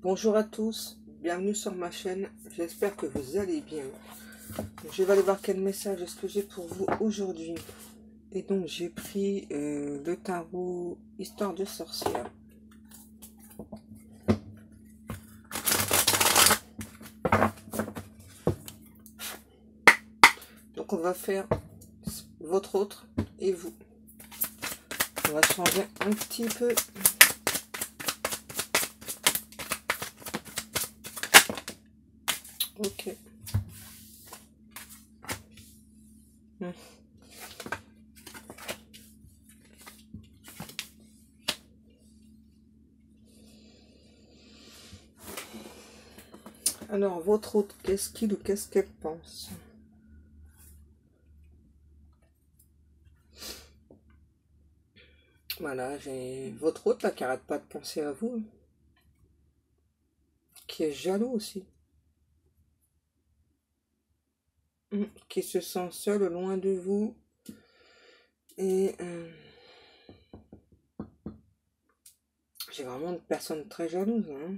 Bonjour à tous, bienvenue sur ma chaîne, j'espère que vous allez bien. Je vais aller voir quel message est-ce que j'ai pour vous aujourd'hui. Et donc j'ai pris le tarot Histoire de sorcière. Donc on va faire votre autre et vous. On va changer un petit peu. Ok. Alors, votre autre, qu'est-ce qu'il ou qu'est-ce qu'elle pense? Voilà, j'ai votre autre là qui arrête pas de penser à vous. Qui est jaloux aussi. Qui se sent seul loin de vous. Et j'ai vraiment une personne très jalouse, hein,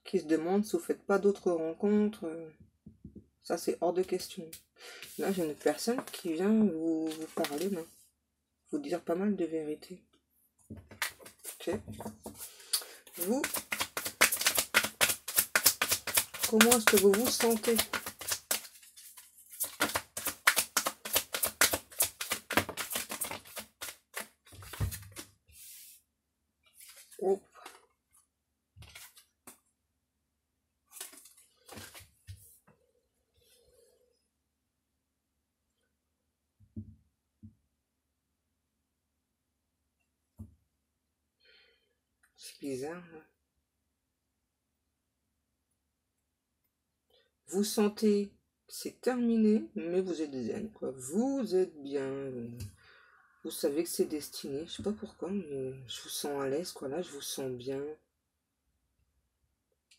qui se demande si vous faites pas d'autres rencontres. Ça, c'est hors de question. Là, j'ai une personne qui vient vous parler, là, vous dire pas mal de vérités. Ok. Vous, comment est-ce que vous vous sentez? Oh. C'est bizarre, hein. Vous sentez que c'est terminé, mais vous êtes zen, quoi. Vous êtes bien. Vous savez que c'est destiné. Je sais pas pourquoi, mais je vous sens à l'aise, quoi. Là, je vous sens bien.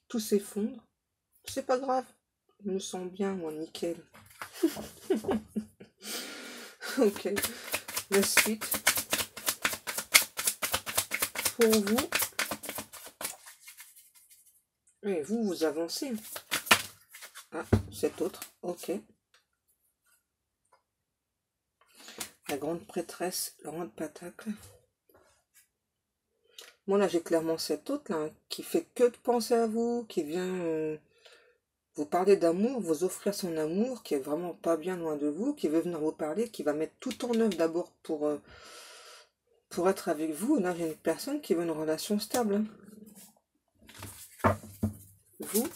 Tout s'effondre. C'est pas grave. Je me sens bien, moi, nickel. Ok. La suite. Pour vous. Et vous, vous avancez. Ah, cet autre. Ok. La grande prêtresse, Laurent de Patacle. Moi, là, j'ai clairement cet autre, là, qui fait que de penser à vous, qui vient vous parler d'amour, vous offrir son amour, qui est vraiment pas bien loin de vous, qui veut venir vous parler, qui va mettre tout en œuvre d'abord pour être avec vous. Là, j'ai une personne qui veut une relation stable. Vous,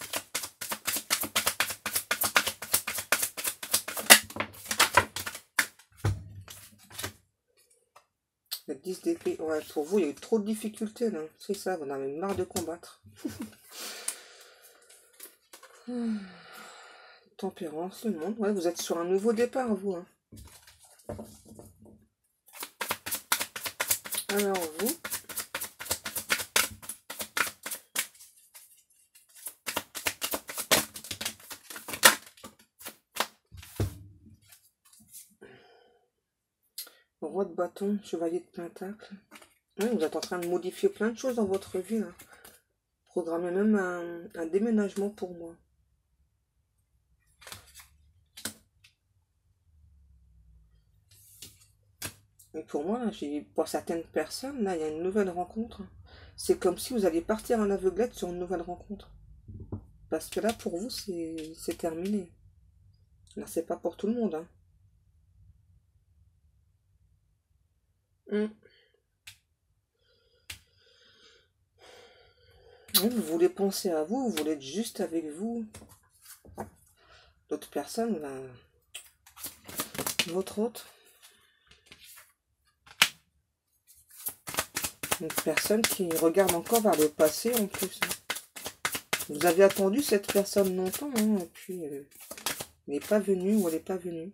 le 10 d'épée, ouais, pour vous, il y a eu trop de difficultés, là. C'est ça, vous en avez marre de combattre. Tempérance, le monde, ouais, vous êtes sur un nouveau départ, vous. Hein. Alors, vous, roi de bâton, chevalier de pentacle. Ouais, vous êtes en train de modifier plein de choses dans votre vie, là. Programmez même un déménagement pour moi. Et pour moi, pour certaines personnes, là, il y a une nouvelle rencontre. C'est comme si vous alliez partir en aveuglette sur une nouvelle rencontre. Parce que là, pour vous, c'est terminé. Là, c'est pas pour tout le monde. Hein. Vous voulez penser à vous, vous voulez être juste avec vous. D'autres personnes, là, votre autre. Une personne qui regarde encore vers le passé en plus. Vous avez attendu cette personne longtemps, hein, et puis elle n'est pas venue ou elle n'est pas venue.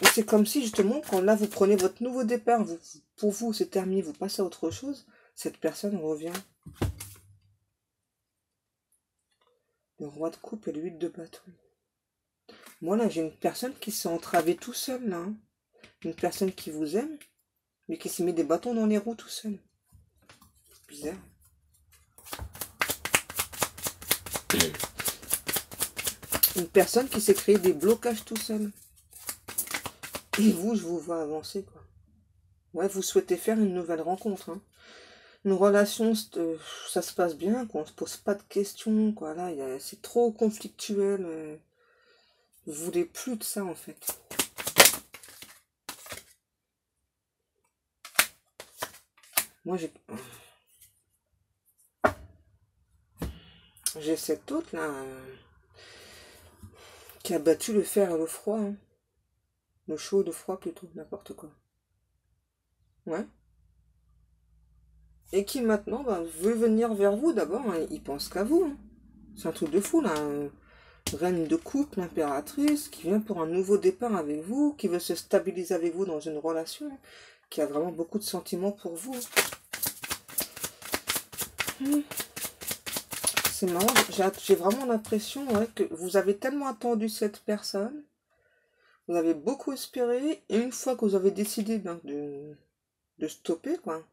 Et c'est comme si justement, quand là vous prenez votre nouveau départ, pour vous c'est terminé, vous passez à autre chose, cette personne revient. Le roi de coupe et le 8 de bâton. Moi là j'ai une personne qui s'est entravée tout seul là. Hein. Une personne qui vous aime, mais qui se met des bâtons dans les roues tout seul. bizarre. Une personne qui s'est créé des blocages tout seul. Et vous, je vous vois avancer, quoi. Ouais, vous souhaitez faire une nouvelle rencontre, hein. Une relation, ça se passe bien, quoi. On se pose pas de questions, quoi. Là, c'est trop conflictuel. Vous voulez plus de ça, en fait. Moi, j'ai cette autre, là, qui a battu le fer et le froid, hein. Le chaud, le froid, plutôt, n'importe quoi. Ouais. Et qui, maintenant, veut venir vers vous, d'abord, hein. Il pense qu'à vous, hein. C'est un truc de fou, là. Reine de couple, l'impératrice, qui vient pour un nouveau départ avec vous, qui veut se stabiliser avec vous dans une relation, qui a vraiment beaucoup de sentiments pour vous. C'est marrant, j'ai vraiment l'impression, ouais, que vous avez tellement attendu cette personne, vous avez beaucoup espéré, et une fois que vous avez décidé de stopper, quoi,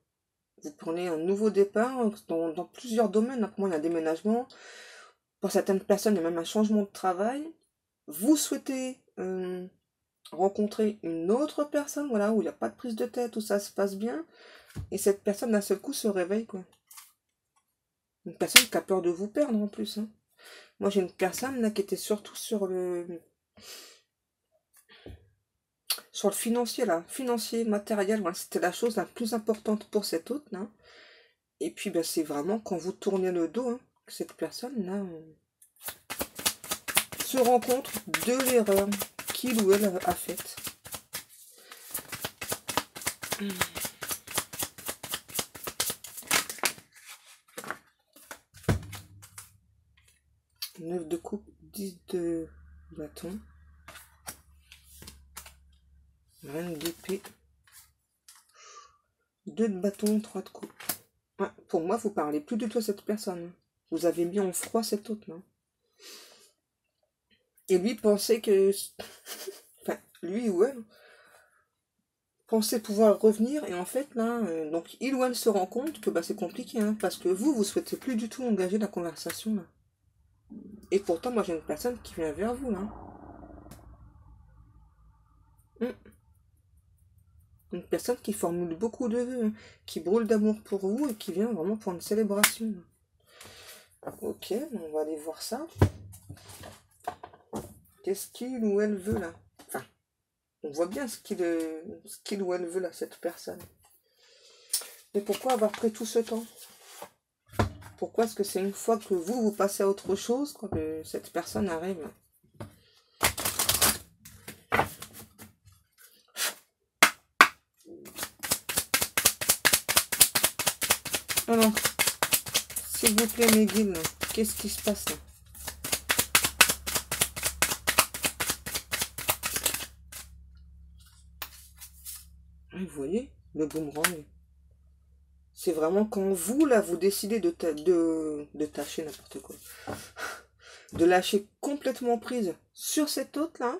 vous prenez un nouveau départ dans plusieurs domaines. Pour moi, il y a un déménagement, pour certaines personnes, il y a même un changement de travail. Vous souhaitez rencontrer une autre personne, voilà, où il n'y a pas de prise de tête, où ça se passe bien, et cette personne d'un seul coup se réveille, quoi. Une personne qui a peur de vous perdre en plus, hein. Moi j'ai une personne là qui était surtout sur le financier là, financier, matériel, voilà, c'était la chose la plus importante pour cet hôte là. Et puis ben, c'est vraiment quand vous tournez le dos, hein, que cette personne là se rend compte de l'erreur qu'il ou elle a faite. 9 de coupe, 10 de bâton, reine d'épée, 2 de bâton, 3 de coupe. Ouais, pour moi, vous parlez plus du tout à cette personne. Vous avez mis en froid cet autre là. Et lui pensait que... enfin, lui ou elle pensait pouvoir revenir. Et en fait, là, donc il ou elle se rend compte que bah, c'est compliqué. Hein, parce que vous souhaitez plus du tout engager la conversation. Là. Et pourtant, moi, j'ai une personne qui vient vers vous. Là. Une personne qui formule beaucoup de vœux. Hein, qui brûle d'amour pour vous et qui vient vraiment pour une célébration. Là. Ok, on va aller voir ça. Qu'est-ce qu'il ou elle veut là? Enfin, on voit bien ce qu'il ou elle veut là, cette personne. Mais pourquoi avoir pris tout ce temps? Pourquoi est-ce que c'est une fois que vous passez à autre chose, quoi, que cette personne arrive? Alors, s'il vous plaît, mes guides, qu'est-ce qui se passe là? Vous voyez, le boomerang. C'est vraiment quand vous, là, vous décidez de tâcher n'importe quoi. De lâcher complètement prise sur cet autre, là.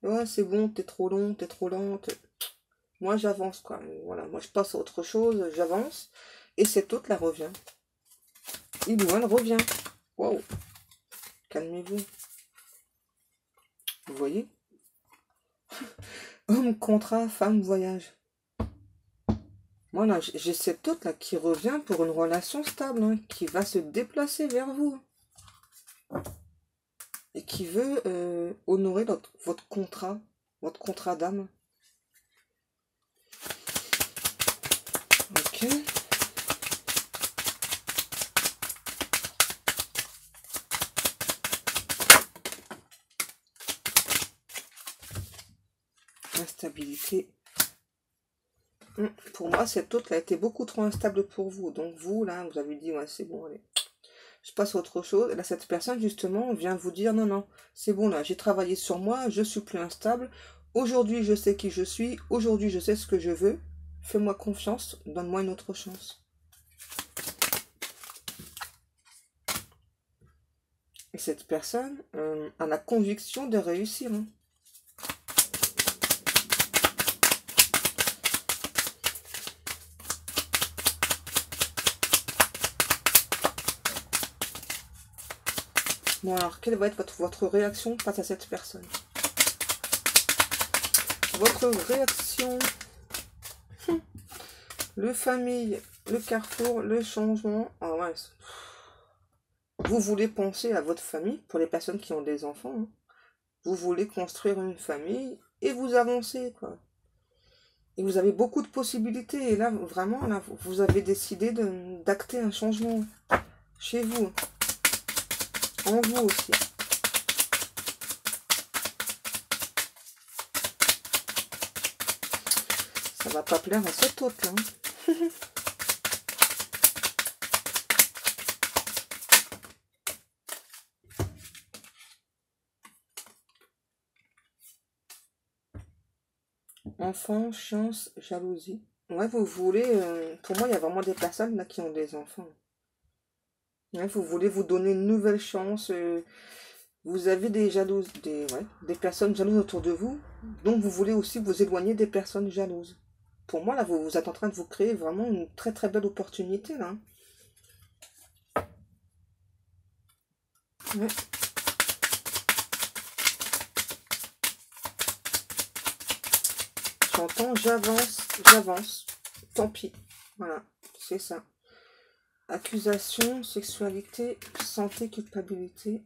Ouais, c'est bon, t'es trop long, t'es trop lente. Moi, j'avance, quoi. Voilà, moi, je passe à autre chose, j'avance. Et cet autre, là, revient. Il ou elle revient. Waouh. Calmez-vous. Vous voyez? Homme, contrat, femme, voyage. Moi, là, j'ai cet autre, là, qui revient pour une relation stable, hein, qui va se déplacer vers vous. Et qui veut honorer votre contrat d'âme. Ok. Instabilité. Pour moi, cette autre, a été beaucoup trop instable pour vous. Donc vous, là, vous avez dit, ouais, c'est bon, allez. Je passe à autre chose. Et là, cette personne, justement, vient vous dire, non, non, c'est bon, là, j'ai travaillé sur moi, je suis plus instable. Aujourd'hui, je sais qui je suis. Aujourd'hui, je sais ce que je veux. Fais-moi confiance, donne-moi une autre chance. Et cette personne a la conviction de réussir. Hein. Bon, alors, quelle va être votre réaction face à cette personne? Votre réaction. Le famille, le carrefour, le changement. Ah ouais. Vous voulez penser à votre famille, pour les personnes qui ont des enfants. Hein. Vous voulez construire une famille et vous avancez, quoi. Et vous avez beaucoup de possibilités. Et là, vraiment, là, vous avez décidé d'acter un changement chez vous. En vous aussi. Ça va pas plaire à cet autre, là. Enfant, chance, jalousie. Ouais, vous voulez... pour moi, il y a vraiment des personnes là qui ont des enfants. Ouais, vous voulez vous donner une nouvelle chance. Vous avez des jalouses, des personnes jalouses autour de vous. Donc, vous voulez aussi vous éloigner des personnes jalouses. Pour moi, là, vous êtes en train de vous créer vraiment une très très belle opportunité, là. Ouais. J'entends, j'avance. Tant pis. Voilà, c'est ça. Accusation, sexualité, santé, culpabilité.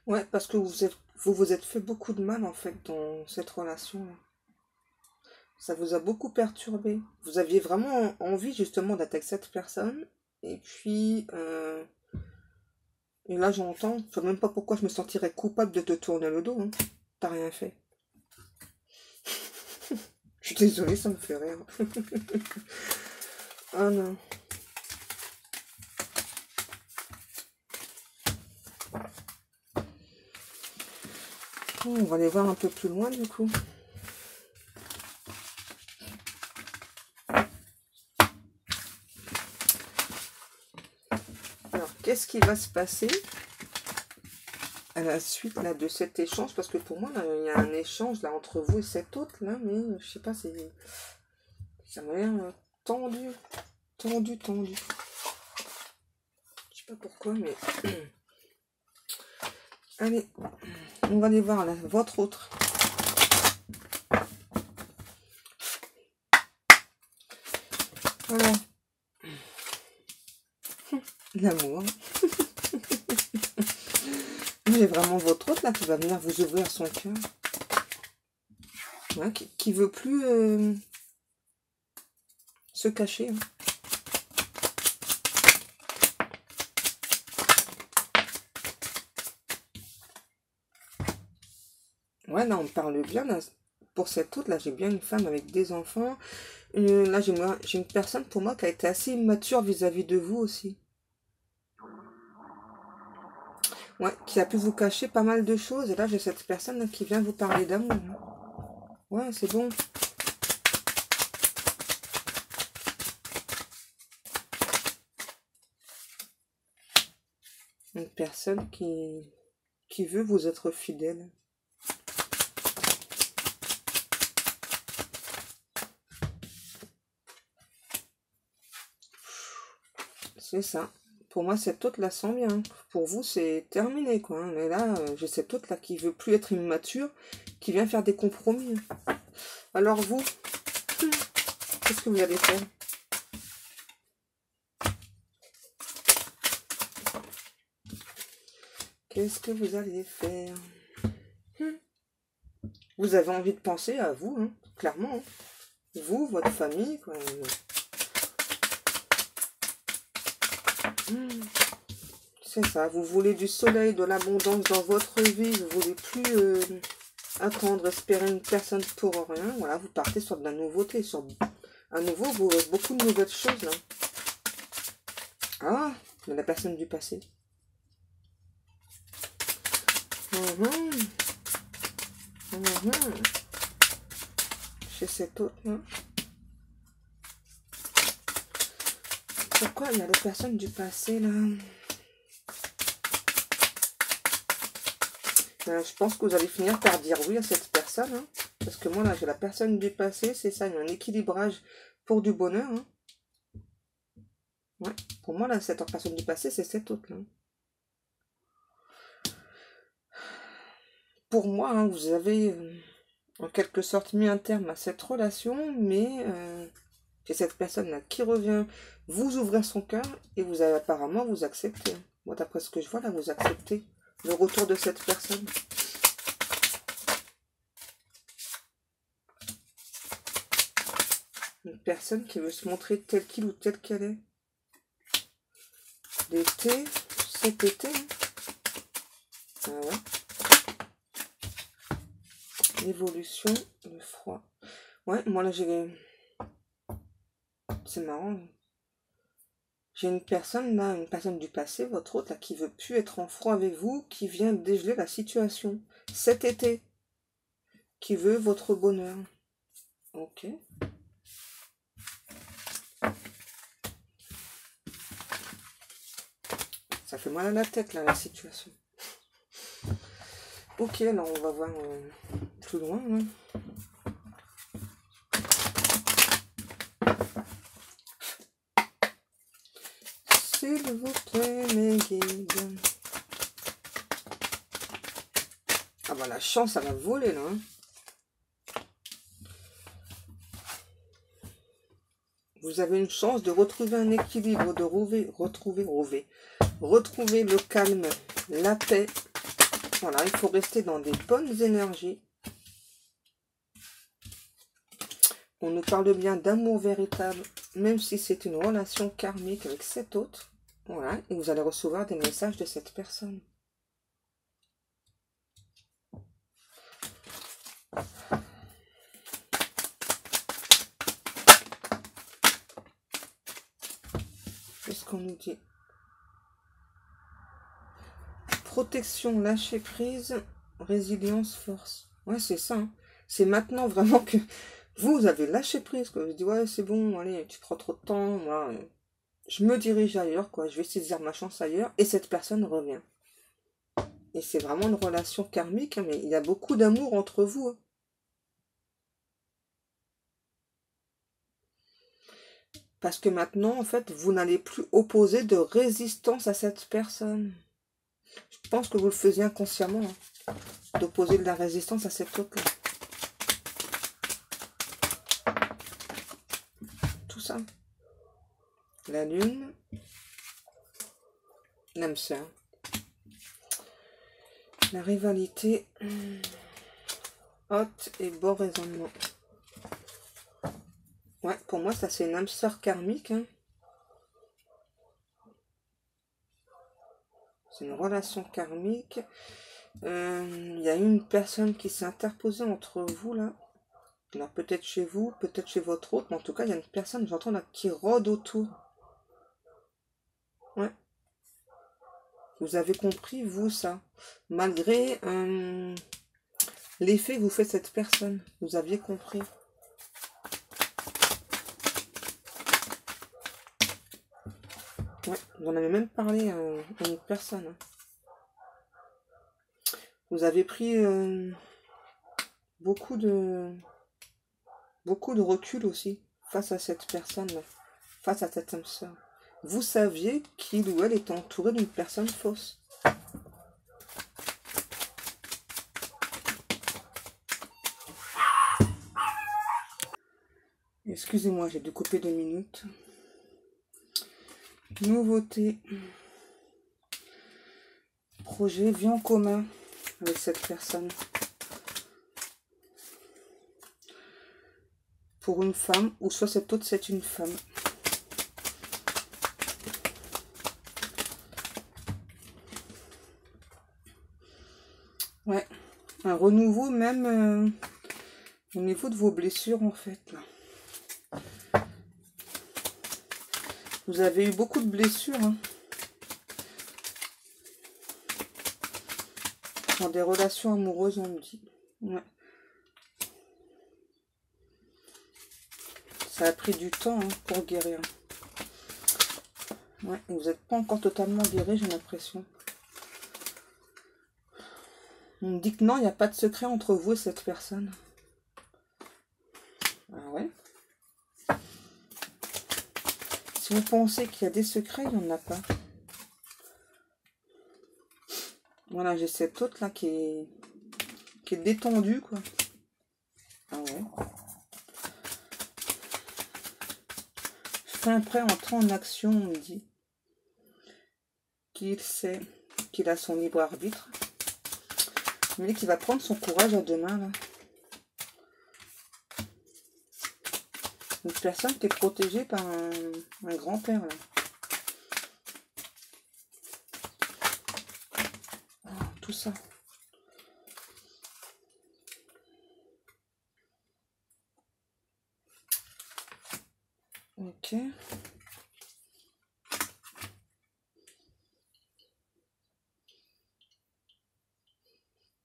Ouais, parce que vous êtes fait beaucoup de mal, en fait, dans cette relation-là. Ça vous a beaucoup perturbé. Vous aviez vraiment envie, justement, d'attaquer cette personne. Et puis, et là, j'entends, je sais même pas pourquoi je me sentirais coupable de te tourner le dos. Hein. T'as rien fait. Je suis désolée, ça me fait rire. Ah non. Bon, on va aller voir un peu plus loin, du coup. Alors, qu'est-ce qui va se passer à la suite là, de cet échange? Parce que pour moi, là, il y a un échange là, entre vous et cet autre, là, mais je sais pas, ça m'a l'air tendu. Tendu. Je sais pas pourquoi, mais... Allez, on va aller voir là, votre autre. Voilà. L'amour. J'ai vraiment votre autre là qui va venir vous ouvrir son cœur. Ouais, qui veut plus se cacher. Hein. Ouais, là on parle bien. Là. Pour cette autre, là j'ai bien une femme avec des enfants. Là j'ai une personne pour moi qui a été assez immature vis-à-vis de vous aussi. Ouais, qui a pu vous cacher pas mal de choses. Et là j'ai cette personne là, qui vient vous parler d'amour. Hein. Ouais, c'est bon. Une personne qui veut vous être fidèle. C'est ça. Pour moi, cette autre la sent bien. Pour vous, c'est terminé, quoi. Hein. Mais là, j'ai cette autre là qui veut plus être immature, qui vient faire des compromis. Alors vous, qu'est-ce que vous allez faire? Qu'est-ce que vous allez faire? Vous avez envie de penser à vous, hein, clairement. Hein. Vous, votre famille, quoi. C'est ça, vous voulez du soleil, de l'abondance dans votre vie, vous voulez plus attendre, espérer une personne pour rien. Voilà, vous partez sur de la nouveauté, sur à nouveau beaucoup de nouvelles choses. Là. Ah, mais la personne du passé. Chez cet autre, là. Pourquoi il y a les personnes du passé, là? Je pense que vous allez finir par dire oui à cette personne. Hein, parce que moi, là, j'ai la personne du passé. C'est ça, il y a un équilibrage pour du bonheur. Hein. Ouais. Pour moi, là, cette personne du passé, c'est cette autre là. Pour moi, hein, vous avez en quelque sorte mis un terme à cette relation, mais c'est cette personne-là qui revient vous ouvrir son cœur et vous avez apparemment vous acceptez. Moi, d'après ce que je vois là, vous acceptez le retour de cette personne. Une personne qui veut se montrer telle qu'il ou telle qu'elle est. L'été, cet été. Ah ouais. L'évolution, le froid. Ouais, moi là j'ai... C'est marrant. J'ai une personne là, une personne du passé, votre autre là, qui veut plus être en froid avec vous, qui vient dégeler la situation. Cet été. Qui veut votre bonheur. Ok. Ça fait mal à la tête là, la situation. Ok, alors on va voir plus loin. Hein. S'il vous plaît, mes guides. Ah bah la chance, elle a volé là. Hein. Vous avez une chance de retrouver un équilibre, de retrouver le calme, la paix. Voilà, il faut rester dans des bonnes énergies. On nous parle bien d'amour véritable, même si c'est une relation karmique avec cet autre. Voilà, et vous allez recevoir des messages de cette personne. Qu'est-ce qu'on nous dit? Protection, lâcher prise, résilience, force. Ouais, c'est ça. Hein. C'est maintenant vraiment que vous avez lâché prise. Quoi. Vous dites, ouais, c'est bon, allez, tu prends trop de temps. Moi, je me dirige ailleurs, quoi. Je vais saisir ma chance ailleurs. Et cette personne revient. Et c'est vraiment une relation karmique, hein, mais il y a beaucoup d'amour entre vous. Hein. Parce que maintenant, en fait, vous n'allez plus opposer de résistance à cette personne. Je pense que vous le faisiez inconsciemment, hein, d'opposer de la résistance à cette autre-là. Tout ça. La lune. L'âme sœur. La rivalité. Haute et beau raisonnement. Ouais, pour moi, ça c'est une âme sœur karmique. Hein. C'est une relation karmique. Il y a une personne qui s'est interposée entre vous, là. Alors, peut-être chez vous, peut-être chez votre autre, mais en tout cas, il y a une personne, j'entends là, qui rôde autour. Ouais. Vous avez compris, vous, ça. Malgré l'effet que vous faites cette personne. Vous aviez compris. Ouais, vous en avez même parlé à une personne. Hein. Vous avez pris beaucoup de recul aussi face à cette personne-là, face à cette âme sœur. Vous saviez qu'il ou elle était entouré d'une personne fausse. Excusez-moi, j'ai dû couper 2 minutes. Nouveauté. Projet, vie en commun avec cette personne. Pour une femme, ou soit cette autre, c'est une femme. Ouais, un renouveau même au niveau de vos blessures en fait. Là. Vous avez eu beaucoup de blessures. Hein. Dans des relations amoureuses, on me dit. Ouais. Ça a pris du temps hein, pour guérir. Ouais, vous n'êtes pas encore totalement guéri, j'ai l'impression. On me dit que non, il n'y a pas de secret entre vous et cette personne. Ah ouais. si vous pensez qu'il y a des secrets, il n'y en a pas. Voilà, j'ai cette autre là qui est détendue, quoi. Ah ouais. Fin prêt, entrer en action, on me dit. Qu'il sait qu'il a son libre arbitre. Mais qu'il va prendre son courage à deux mains, là. Une personne qui est protégée par un grand-père, là. Oh, tout ça. Ok.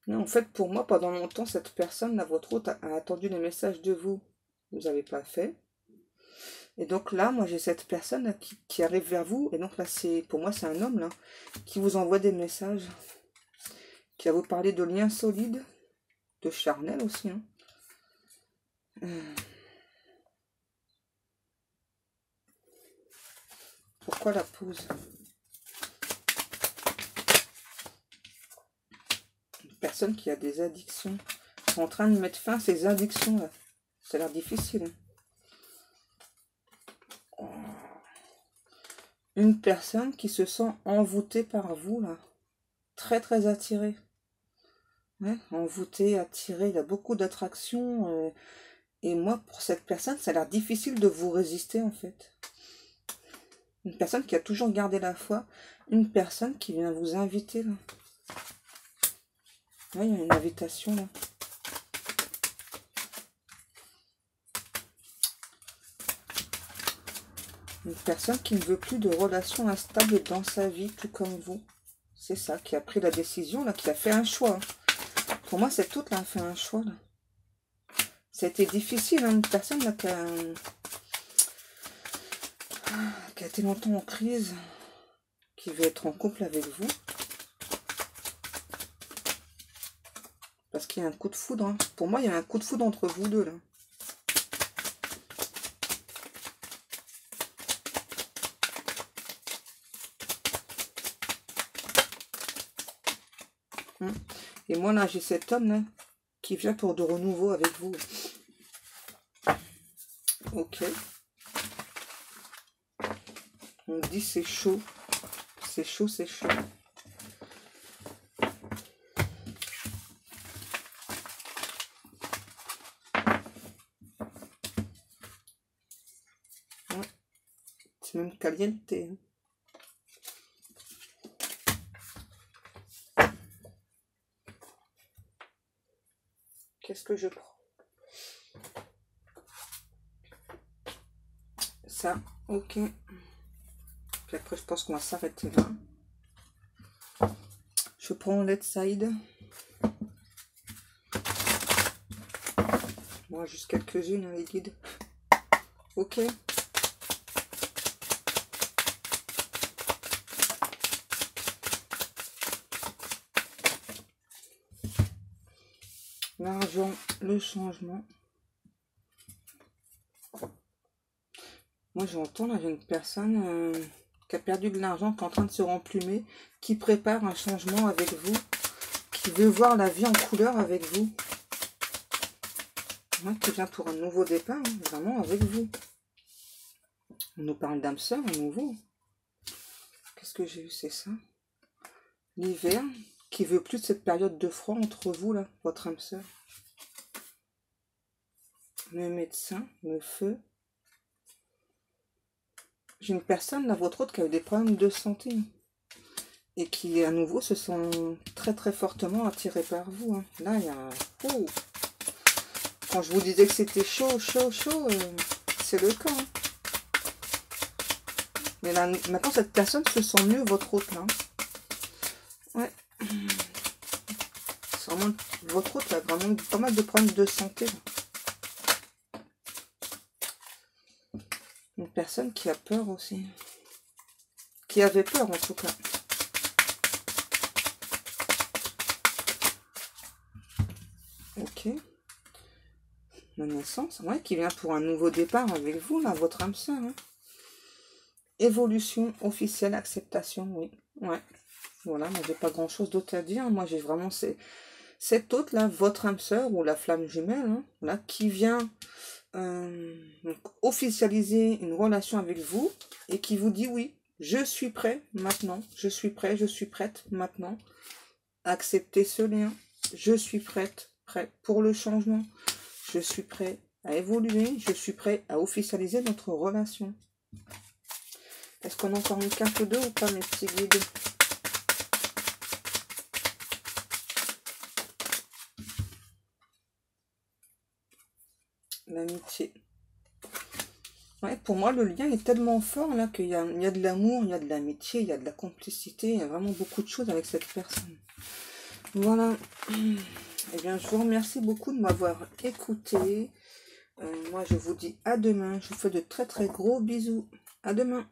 Mais en fait, pour moi, pendant longtemps, cette personne, là, votre hôte, a attendu les messages de vous. Vous n'avez pas fait. Et donc là, moi, j'ai cette personne là, qui arrive vers vous. Et donc là, pour moi, c'est un homme, là, qui vous envoie des messages. Qui va vous parler de liens solides, de charnel aussi. Hein. Pourquoi la pause? Une personne qui a des addictions. En train de mettre fin à ces addictions là. Ça a l'air difficile. Hein. Une personne qui se sent envoûtée par vous là. Très très attirée. Ouais, envoûtée, attirée. Il y a beaucoup d'attraction. Et moi, pour cette personne, ça a l'air difficile de vous résister en fait. Une personne qui a toujours gardé la foi. Une personne qui vient vous inviter là. Ouais, il y a une invitation là. Une personne qui ne veut plus de relations instables dans sa vie, tout comme vous. C'est ça, qui a pris la décision, là, qui a fait un choix. Pour moi, cette autre, là, a fait un choix, là. Ça a été difficile, hein, une personne, là, qui a été longtemps en crise, qui veut être en couple avec vous. Parce qu'il y a un coup de foudre, hein. Pour moi, il y a un coup de foudre entre vous deux, là. Et moi, là, j'ai cet homme, là, qui vient pour de renouveau avec vous. Ok. On dit c'est chaud. C'est chaud, c'est chaud. Ouais. C'est même caliente. Hein. Qu'est-ce que je prends? Ça, ok. Puis après, je pense qu'on va s'arrêter là. Je prends Let's Side. Moi, juste quelques-unes, hein, les guides. Ok. L'argent, le changement. Moi, j'entends, là, j'ai une personne qui a perdu de l'argent, qui est en train de se remplumer, qui prépare un changement avec vous, qui veut voir la vie en couleur avec vous. Moi, qui vient pour un nouveau départ, hein, vraiment avec vous. On nous parle d'âme sœur à nouveau. Qu'est-ce que j'ai eu, c'est ça? L'hiver, qui veut plus de cette période de froid entre vous, là, votre âme sœur. Le médecin, le feu. J'ai une personne, là, votre autre, qui a eu des problèmes de santé. Et qui, à nouveau, se sont très très fortement attirés par vous. Hein. Là, il y a... Oh. Quand je vous disais que c'était chaud, chaud, chaud, c'est le cas. Hein. Mais là, maintenant, cette personne se sent mieux, votre autre, là. Ouais. C'est vraiment... Votre autre a vraiment pas mal de problèmes de santé. Là. Une personne qui a peur aussi. Qui avait peur, en tout cas. Ok. La naissance, ouais, qui vient pour un nouveau départ avec vous, là, votre âme sœur. Hein. évolution officielle, acceptation, oui. Ouais. Voilà, moi j'ai pas grand chose d'autre à dire. Moi j'ai vraiment cette autre là, votre âme sœur ou la flamme jumelle, hein, là, qui vient donc, officialiser une relation avec vous et qui vous dit oui, je suis prêt maintenant, je suis prêt, je suis prête maintenant à accepter ce lien, je suis prête, prêt pour le changement, je suis prêt à évoluer, je suis prêt à officialiser notre relation. Est-ce qu'on a encore une carte ou deux ou pas, mes petits guides? L'amitié. Ouais, pour moi, le lien est tellement fort là qu'il y a de l'amour, il y a de l'amitié, il y a de la complicité, il y a vraiment beaucoup de choses avec cette personne. Voilà. Eh bien, je vous remercie beaucoup de m'avoir écouté. Moi, je vous dis à demain. Je vous fais de très très gros bisous. À demain.